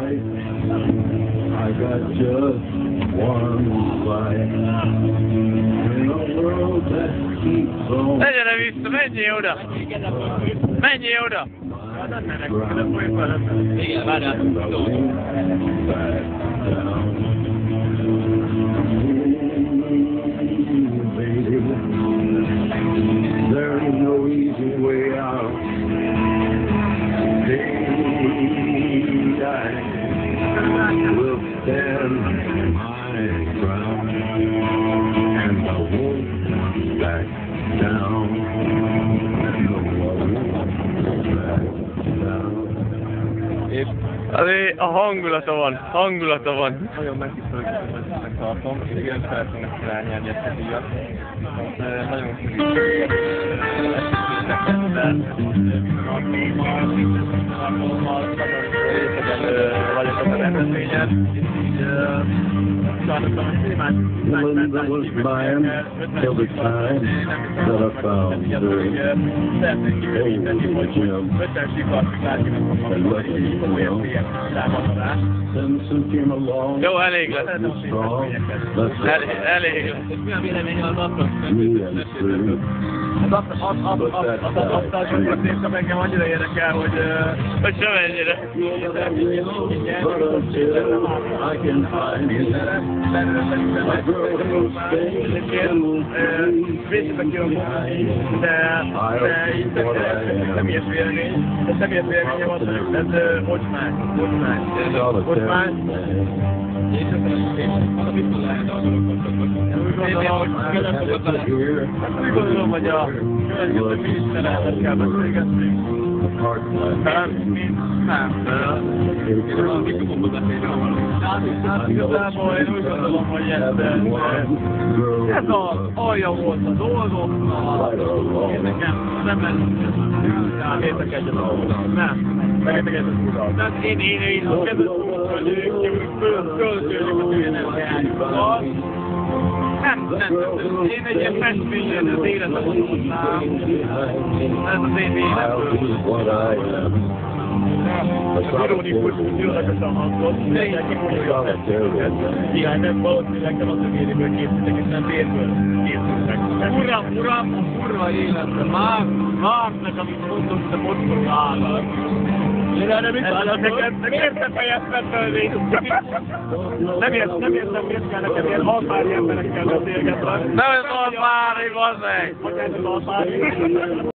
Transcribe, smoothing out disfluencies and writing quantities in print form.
life. I got just one life. In a world that keeps on. Menjél vissza, menjél oda! Menjél oda! Igen, várjál. There is no easy way out. I will stand my ground, and I won't back down. No, I won't back down. Azért a hangulata van. Nagyon megtisztelőnek tartom, és igen, szeretném rányerni ezt a díjat. Nagyon vagyok a rendezvényen, így tartottam a témát. Linda was mine every time that I found her. Szeretnék kibővíteni, hogy 5-es sikarfiklákinak And luckily, támadás. Simpson came along. Jó, elég lesz. Strong. Elég lesz. Mi a vélemény az napra? Me and true. Azt a sokat néztem, engem annyira érdekel, hogy sem ennyire. But until I can find you, my girl will stay and will személyes véleményem az, hogy ez ocsmány. És úgy gondolom, hogy a következő miniszterelnökkel kell beszélgetni. Igazából én úgy gondolom, hogy ez az alja volt a dolgoknak, nekem nem lesz értek egyet a dolgoknak, nem. Megértek egyet a dolgoknak. Tehát én a kedves úr, hogy költőjük az ő energiájukkal. Nem. Én egy ilyen festményen az életet hoznám. Ez az én életből. Az ironikus, gyilakasan hangzott, de én kimondjuk a festményeket. Igen, nem valószínűleg nem az övérből készültek, és nem vérből készültek. Uram, a kurva életben, Márknak, amit mondott, de most állnak. Én erre mit válaszolok? Nem értem fejet fentölni. Nem értem, miért kell nekem ilyen alpári emberekkel beszélgetni. Nem ez alpári, bazzeg! Hogy ez az alpári?